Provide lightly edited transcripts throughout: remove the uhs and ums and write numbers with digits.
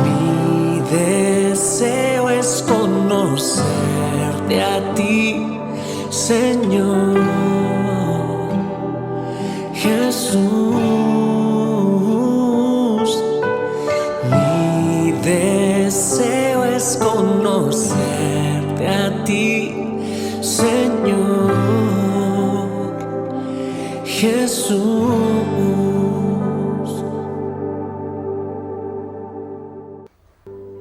Mi deseo es conocerte a ti, Señor Jesús. Mi deseo es conocerte a ti, Señor Jesús.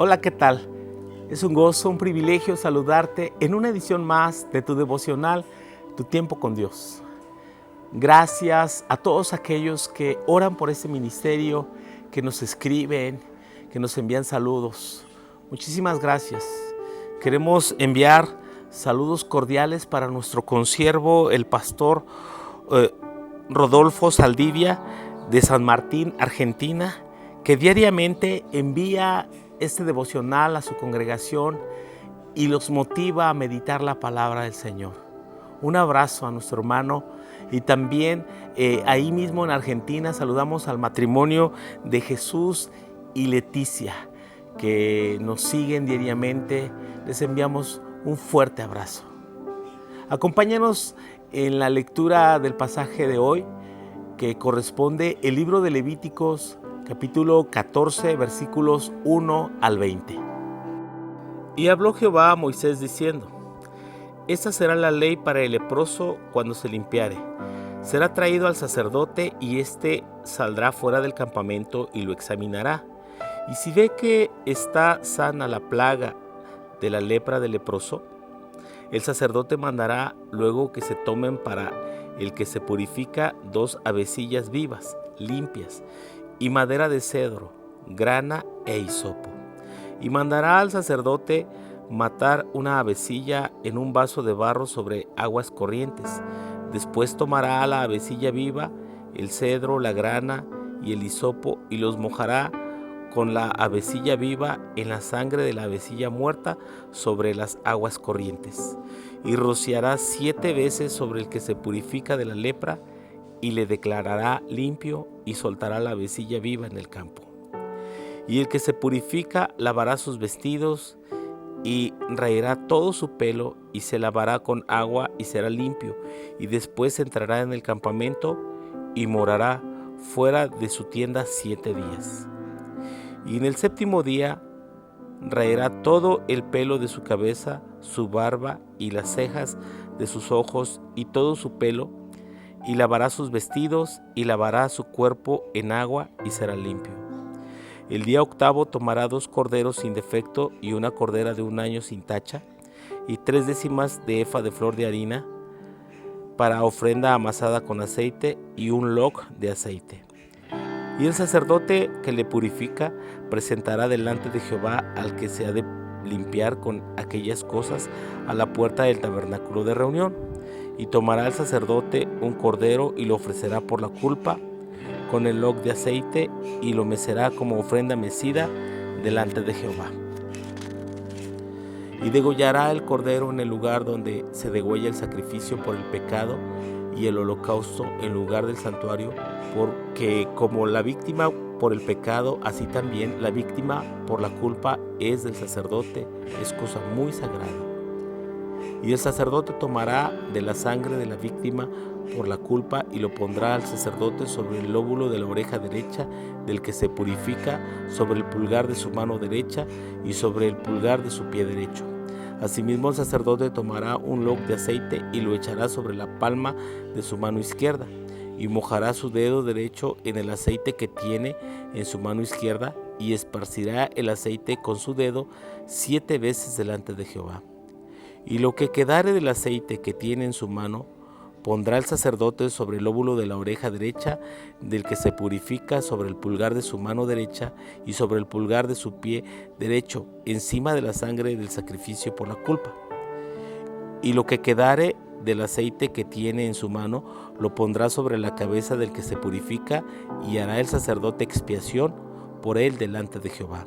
Hola, ¿qué tal? Es un gozo, un privilegio saludarte en una edición más de tu devocional, Tu Tiempo con Dios. Gracias a todos aquellos que oran por este ministerio, que nos escriben, que nos envían saludos. Muchísimas gracias. Queremos enviar saludos cordiales para nuestro consiervo, el pastor Rodolfo Saldivia de San Martín, Argentina, que diariamente envía este devocional a su congregación y los motiva a meditar la palabra del Señor. Un abrazo a nuestro hermano. Y también ahí mismo en Argentina saludamos al matrimonio de Jesús y Leticia, que nos siguen diariamente. Les enviamos un fuerte abrazo. Acompáñanos en la lectura del pasaje de hoy, que corresponde el libro de Levíticos, capítulo 14, versículos 1 al 20. Y habló Jehová a Moisés diciendo: Esta será la ley para el leproso cuando se limpiare. Será traído al sacerdote y éste saldrá fuera del campamento y lo examinará. Y si ve que está sana la plaga de la lepra del leproso, el sacerdote mandará luego que se tomen para el que se purifica 2 avecillas vivas, limpias, y madera de cedro, grana e hisopo. Y mandará al sacerdote matar una avecilla en un vaso de barro sobre aguas corrientes. Después tomará la avecilla viva, el cedro, la grana y el hisopo, y los mojará con la avecilla viva en la sangre de la avecilla muerta sobre las aguas corrientes. Y rociará 7 veces sobre el que se purifica de la lepra, y le declarará limpio, y soltará la avecilla viva en el campo. Y el que se purifica lavará sus vestidos, y raerá todo su pelo, y se lavará con agua, y será limpio, y después entrará en el campamento, y morará fuera de su tienda 7 días. Y en el 7º día raerá todo el pelo de su cabeza, su barba, y las cejas de sus ojos, y todo su pelo, y lavará sus vestidos, y lavará su cuerpo en agua, y será limpio. El día 8º tomará 2 corderos sin defecto, y una cordera de 1 año sin tacha, y 3 décimas de efa de flor de harina, para ofrenda amasada con aceite, y 1 log de aceite. Y el sacerdote que le purifica presentará delante de Jehová al que se ha de limpiar con aquellas cosas a la puerta del tabernáculo de reunión. Y tomará el sacerdote un cordero y lo ofrecerá por la culpa con el log de aceite, y lo mecerá como ofrenda mecida delante de Jehová. Y degollará el cordero en el lugar donde se degüella el sacrificio por el pecado y el holocausto en lugar del santuario, porque como la víctima por el pecado, así también la víctima por la culpa es del sacerdote, es cosa muy sagrada. Y el sacerdote tomará de la sangre de la víctima por la culpa y lo pondrá al sacerdote sobre el lóbulo de la oreja derecha del que se purifica, sobre el pulgar de su mano derecha y sobre el pulgar de su pie derecho. Asimismo el sacerdote tomará un log de aceite y lo echará sobre la palma de su mano izquierda, y mojará su dedo derecho en el aceite que tiene en su mano izquierda, y esparcirá el aceite con su dedo 7 veces delante de Jehová. Y lo que quedare del aceite que tiene en su mano, pondrá el sacerdote sobre el lóbulo de la oreja derecha del que se purifica, sobre el pulgar de su mano derecha y sobre el pulgar de su pie derecho, encima de la sangre del sacrificio por la culpa. Y lo que quedare del aceite que tiene en su mano, lo pondrá sobre la cabeza del que se purifica, y hará el sacerdote expiación por él delante de Jehová.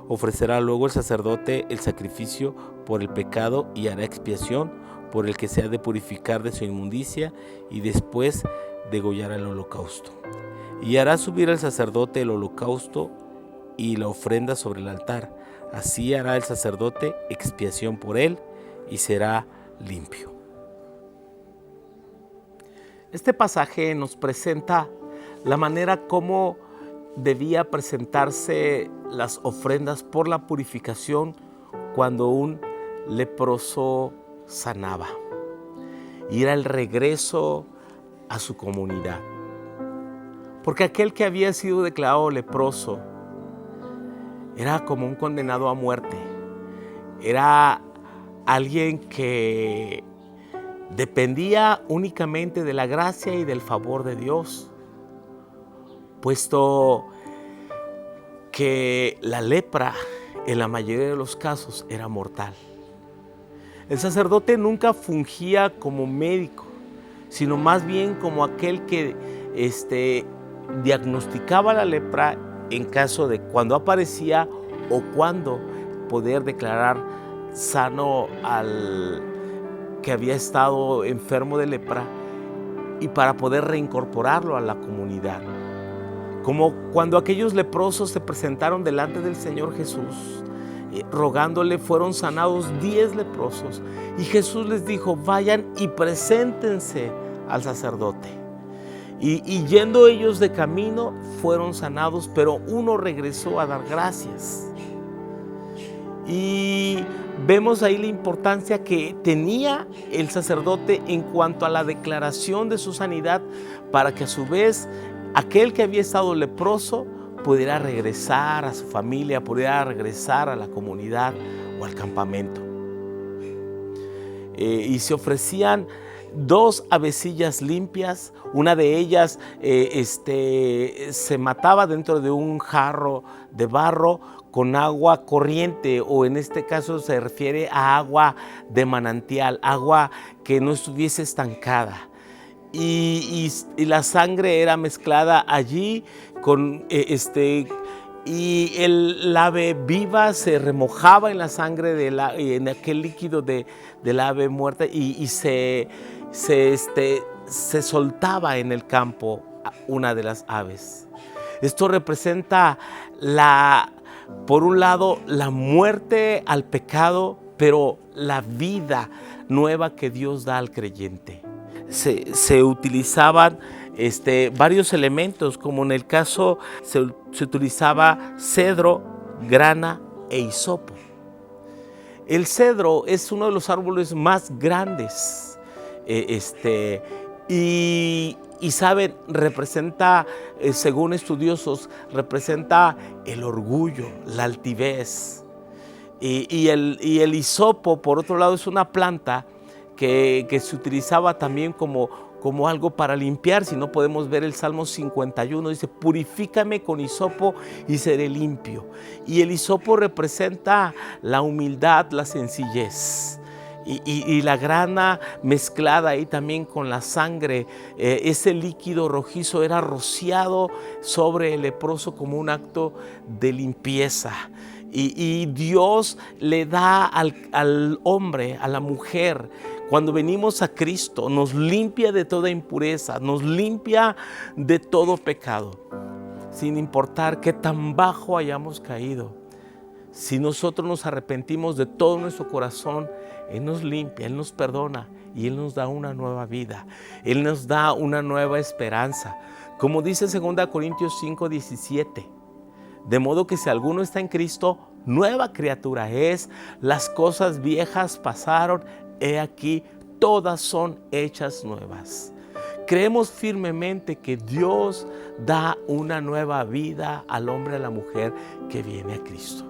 Ofrecerá luego el sacerdote el sacrificio por el pecado y hará expiación por el que se ha de purificar de su inmundicia, y después degollará el holocausto. Y hará subir el sacerdote el holocausto y la ofrenda sobre el altar. Así hará el sacerdote expiación por él y será limpio. Este pasaje nos presenta la manera como debía presentarse las ofrendas por la purificación cuando un leproso sanaba. Y era el regreso a su comunidad. Porque aquel que había sido declarado leproso era como un condenado a muerte. Era alguien que dependía únicamente de la gracia y del favor de Dios, puesto que la lepra en la mayoría de los casos era mortal. El sacerdote nunca fungía como médico, sino más bien como aquel que diagnosticaba la lepra en caso de cuando aparecía o cuando poder declarar sano al que había estado enfermo de lepra y para poder reincorporarlo a la comunidad. Como cuando aquellos leprosos se presentaron delante del Señor Jesús, rogándole, fueron sanados 10 leprosos y Jesús les dijo: vayan y preséntense al sacerdote. Y yendo ellos de camino fueron sanados, pero uno regresó a dar gracias. Y vemos ahí la importancia que tenía el sacerdote en cuanto a la declaración de su sanidad, para que a su vez aquel que había estado leproso pudiera regresar a su familia, pudiera regresar a la comunidad o al campamento. Y se ofrecían 2 avecillas limpias. Una de ellas se mataba dentro de un jarro de barro con agua corriente, o en este caso se refiere a agua de manantial, agua que no estuviese estancada. Y la sangre era mezclada allí con y el ave viva se remojaba en la sangre en aquel líquido del ave muerta y se soltaba en el campo una de las aves. Esto representa por un lado la muerte al pecado, pero la vida nueva que Dios da al creyente. Se utilizaban varios elementos, como en el caso se utilizaba cedro, grana e hisopo. El cedro es uno de los árboles más grandes y saben, representa, según estudiosos, representa el orgullo, la altivez. Y el hisopo, por otro lado, es una planta que se utilizaba también como algo para limpiar. Si no, podemos ver el Salmo 51, dice: purifícame con hisopo y seré limpio. Y el hisopo representa la humildad, la sencillez. Y la grana mezclada ahí también con la sangre, ese líquido rojizo era rociado sobre el leproso como un acto de limpieza. Y Dios le da al hombre, a la mujer, cuando venimos a Cristo, nos limpia de toda impureza, nos limpia de todo pecado, sin importar qué tan bajo hayamos caído. Si nosotros nos arrepentimos de todo nuestro corazón, Él nos limpia, Él nos perdona y Él nos da una nueva vida. Él nos da una nueva esperanza. Como dice 2 Corintios 5:17, de modo que si alguno está en Cristo, nueva criatura es. Las cosas viejas pasaron, he aquí, todas son hechas nuevas. Creemos firmemente que Dios da una nueva vida al hombre, a la mujer que viene a Cristo.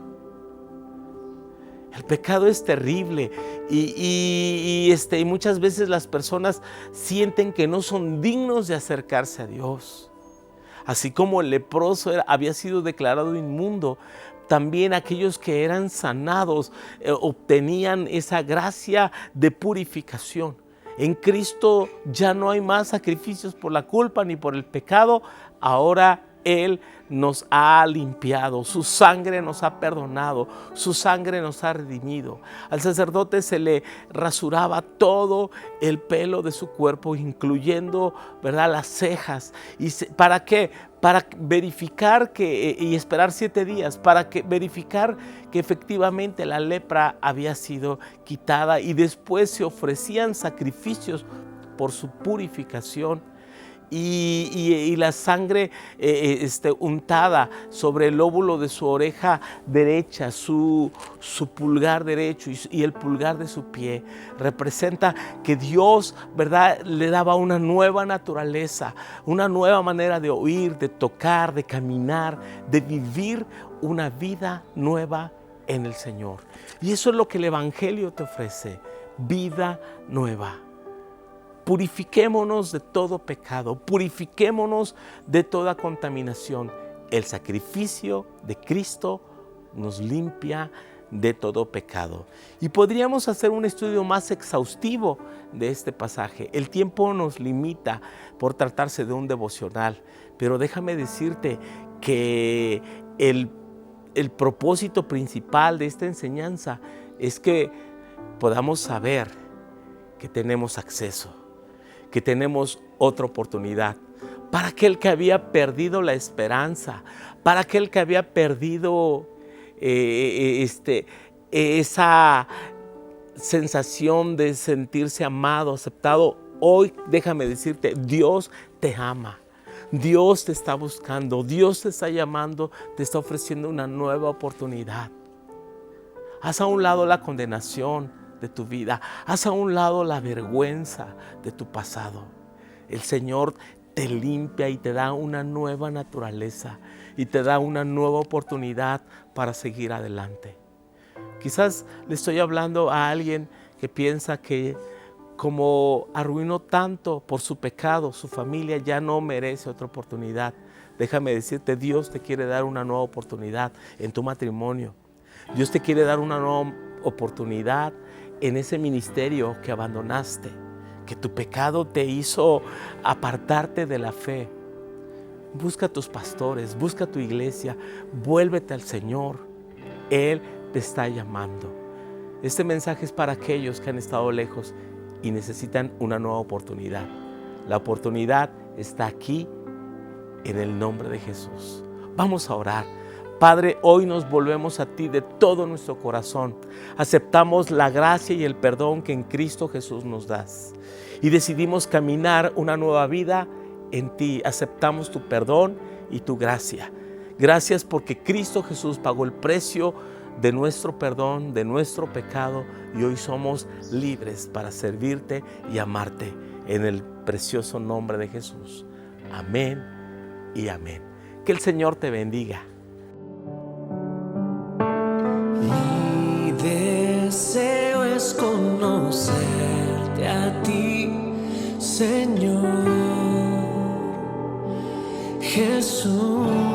El pecado es terrible y muchas veces las personas sienten que no son dignos de acercarse a Dios. Así como el leproso había sido declarado inmundo, también aquellos que eran sanados obtenían esa gracia de purificación. En Cristo ya no hay más sacrificios por la culpa ni por el pecado. Ahora Él nos ha limpiado, su sangre nos ha perdonado, su sangre nos ha redimido. Al sacerdote se le rasuraba todo el pelo de su cuerpo, incluyendo, ¿verdad?, las cejas. ¿Para qué? para verificar y esperar 7 días, para verificar que efectivamente la lepra había sido quitada, y después se ofrecían sacrificios por su purificación. Y la sangre untada sobre el lóbulo de su oreja derecha, su pulgar derecho y el pulgar de su pie, representa que Dios, ¿verdad?, le daba una nueva naturaleza, una nueva manera de oír, de tocar, de caminar, de vivir una vida nueva en el Señor. Y eso es lo que el Evangelio te ofrece, vida nueva. Purifiquémonos de todo pecado, purifiquémonos de toda contaminación. El sacrificio de Cristo nos limpia de todo pecado. Y podríamos hacer un estudio más exhaustivo de este pasaje. El tiempo nos limita por tratarse de un devocional, pero déjame decirte que el propósito principal de esta enseñanza es que podamos saber que tenemos acceso, que tenemos otra oportunidad. Para aquel que había perdido la esperanza, para aquel que había perdido esa sensación de sentirse amado, aceptado, hoy déjame decirte, Dios te ama. Dios te está buscando, Dios te está llamando, te está ofreciendo una nueva oportunidad. Haz a un lado la condenación de tu vida, haz a un lado la vergüenza de tu pasado. El Señor te limpia y te da una nueva naturaleza y te da una nueva oportunidad para seguir adelante. Quizás le estoy hablando a alguien que piensa que como arruinó tanto por su pecado, su familia ya no merece otra oportunidad. Déjame decirte, Dios te quiere dar una nueva oportunidad en tu matrimonio. Dios te quiere dar una nueva oportunidad en ese ministerio que abandonaste, que tu pecado te hizo apartarte de la fe. Busca a tus pastores, busca a tu iglesia, vuélvete al Señor. Él te está llamando. Este mensaje es para aquellos que han estado lejos y necesitan una nueva oportunidad. La oportunidad está aquí en el nombre de Jesús. Vamos a orar. Padre, hoy nos volvemos a ti de todo nuestro corazón. Aceptamos la gracia y el perdón que en Cristo Jesús nos das. Y decidimos caminar una nueva vida en ti. Aceptamos tu perdón y tu gracia. Gracias porque Cristo Jesús pagó el precio de nuestro perdón, de nuestro pecado. Y hoy somos libres para servirte y amarte. En el precioso nombre de Jesús. Amén y amén. Que el Señor te bendiga. Mi deseo es conocerte a ti, Señor Jesús.